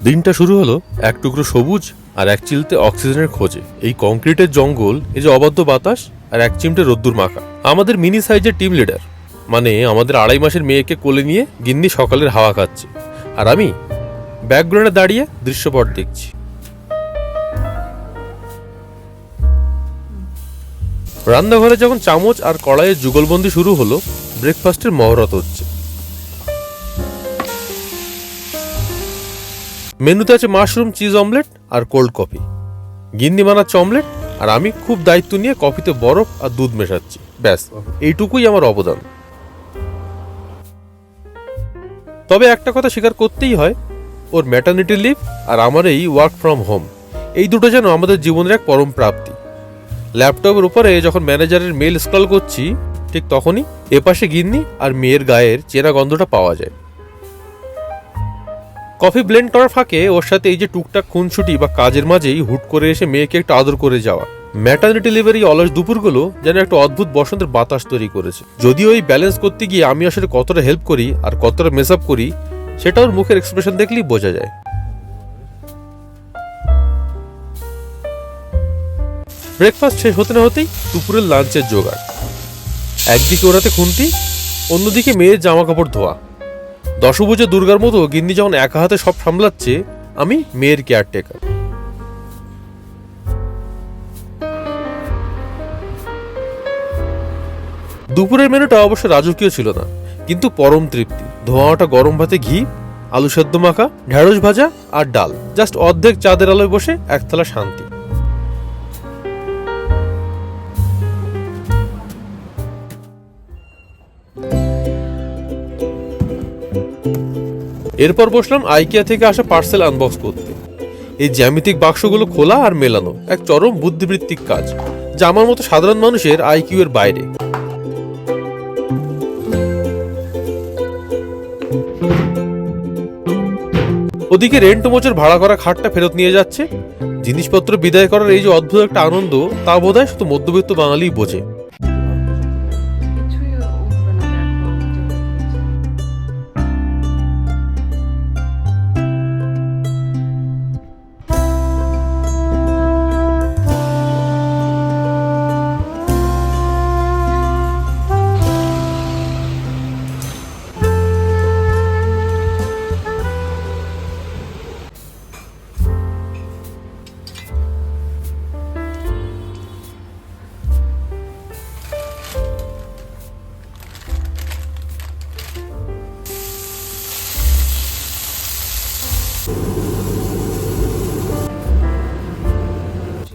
দিনটা শুরু হলো এক টুকরো সবুজ আর এক চিলতে অক্সিজেনের খোঁজে। এই কংক্রিটের জঙ্গল, এই যে অবাধ্য বাতাস আর এক চিমটে রোদ্দুর মাখা। আমাদের মিনি সাইজের টিম লিডার, মানে আমাদের 2.5 মাসের মেয়েকে কোলে নিয়ে গিন্নি সকালের হাওয়া খাচ্ছে, আর আমি ব্যাকগ্রাউন্ডে দাঁড়িয়ে দৃশ্যপট দেখছি। রান্নাঘরে যখন চামচ আর কড়াইয়ের যুগলবন্দি শুরু হলো, ব্রেকফাস্টের মহরত হচ্ছে। মেনুতে আছে মাশরুম চিজ অমলেট আর কোল্ড কফি। গিন্নি বানাচ্ছে অমলেট, আর আমি খুব দায়িত্ব নিয়ে কফিতে বরফ আর দুধ মেশাচ্ছি। ব্যাস, এইটুকুই আমার অবদান। তবে একটা কথা স্বীকার করতেই হয়, ওর ম্যাটারনিটি লিভ আর আমার এই ওয়ার্ক ফ্রম হোম, এই দুটো যেন আমাদের জীবনের এক পরম প্রাপ্তি। ল্যাপটপের উপরে যখন ম্যানেজারের মেল স্ক্রল করছি, ঠিক তখনই এপাশে গিন্নি আর মেয়ের গায়ের চেনা গন্ধটা পাওয়া যায়। কফি ব্লেন্ড করার ফাঁকে ওর সাথে এই যে টুকটাক খুনছুটি বা কাজের মাঝেই হুট করে এসে মেয়েকে একটু আদর করে যাওয়া। ম্যাটারনিটি লিভের এই অলস দুপুরগুলো যেন একটা অদ্ভুত বসন্তের বাতাস তৈরি করেছে। যদিও এই ব্যালেন্স করতে গিয়ে আমি আসলে কতটা হেল্প করি আর কতটা মেস আপ করি, সেটা ওর মুখের এক্সপ্রেশন দেখলেই বোঝা যায়। ব্রেকফাস্ট শেষ হতে না হতেই দুপুরের লাঞ্চের জোগাড়। একদিকে ওরাতে খুন্তি, অন্যদিকে মেয়ের জামা কাপড় ধোয়া। দশভুজে দুর্গার মতো গিন্নি যখন একা হাতে সব সামলাচ্ছে, আমি মেয়ের কেয়ারটেকার। দুপুরের মেনুটা অবশ্য রাজকীয় ছিল না, কিন্তু পরম তৃপ্তি। ধোঁয়াটা গরম ভাতে ঘি, আলু সেদ্ধ মাখা, ঢেঁড়স ভাজা আর ডাল। জাস্ট অর্ধেক চাঁদের আলোয় বসে একতলা শান্তি। এরপর বসলাম আইকিয়া থেকে আসা পার্সেল আনবক্স করতে। এই জ্যামিতিক বাক্সগুলো খোলা আর মেলানো এক চরম বুদ্ধিবৃত্তিক কাজ, যা আমার মতো সাধারণ মানুষের আইকিউ এর বাইরে। ওদিকে রেন্ট মোচের ভাড়া করা খাটটা ফেরত নিয়ে যাচ্ছে। জিনিসপত্র বিদায় করার এই যে অদ্ভুত একটা আনন্দ, তা বোধহয় শুধু মধ্যবিত্ত বাঙালিই বোঝে।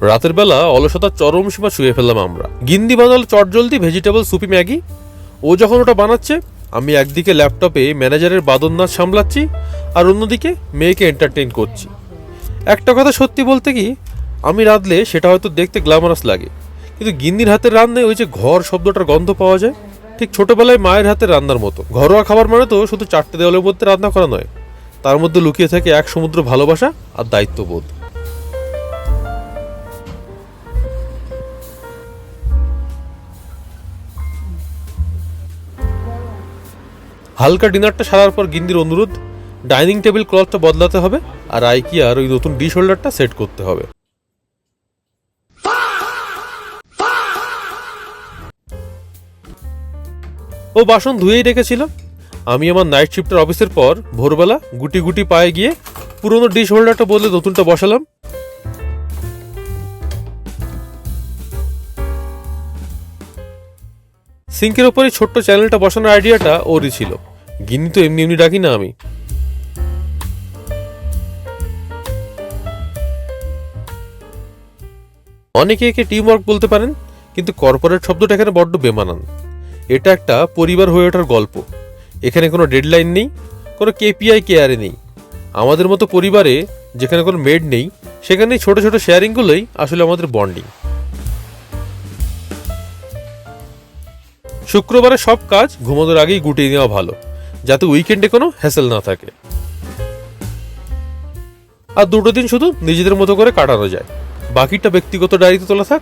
রাতের বেলা অলসতার চরম সীমা ছুঁয়ে ফেললাম আমরা। গিন্দি বানালো চটজলদি ভেজিটেবল সুপি ম্যাগি। ও যখন ওটা বানাচ্ছে, আমি একদিকে ল্যাপটপে ম্যানেজারের বাদন নাচ সামলাচ্ছি, আর অন্যদিকে মেয়েকে এন্টারটেইন করছি। একটা কথা সত্যি বলতে কি, আমি রাঁধলে সেটা হয়তো দেখতে গ্ল্যামারাস লাগে, কিন্তু গিন্নির হাতের রান্নায় ওই যে ঘর শব্দটার গন্ধ পাওয়া যায়, ঠিক ছোটবেলায় মায়ের হাতের রান্নার মতো। ঘরোয়া খাবার মানে তো শুধু 4টে দেওয়ালের মধ্যে রান্না করা নয়, তার মধ্যে লুকিয়ে থাকে এক সমুদ্র ভালোবাসা আর দায়িত্ববোধ। হালকা ডিনারটা সারার পর গিন্দির অনুরোধ, ডাইনিং টেবিল ক্লথটা বদলাতে হবে আর আইকিয়ার ওই নতুন ডিশ হোল্ডারটা সেট করতে হবে। ও বাসন ধুয়েই রেখেছিল। আমি আমার নাইট শিফটের অফিসের পর ভোরবেলা গুটি গুটি পায়ে গিয়ে পুরোনো ডিশ হোল্ডারটা বদলে নতুনটা বসালাম। সিঙ্কের ওপরে ছোট্ট চ্যানেলটা বসানোর আইডিয়াটা ওরই ছিল। গিন্নি তো এমনি এমনি ডাকি না আমি। অনেকে একে টিম ওয়ার্ক বলতে পারেন, কিন্তু কর্পোরেট শব্দটা এখানে বড্ড বেমানান। এটা একটা পরিবার হয়ে ওঠার গল্প। এখানে কোনো ডেডলাইন নেই, কোনো কেপিআই কেয়ারে নেই। আমাদের মতো পরিবারে যেখানে কোনো মেড নেই, সেখানেই ছোট ছোট শেয়ারিংগুলোই আসলে আমাদের বন্ডিং। শুক্রবারে সব কাজ ঘুমানোর আগেই গুটিয়ে নেওয়া ভালো, যাতে উইকেন্ডে কোনো হ্যাসেল না থাকে, আর 2টো দিন শুধু নিজেদের মতো করে কাটানো যায়। বাকিটা ব্যক্তিগত ডায়েরিতে তোলা থাক।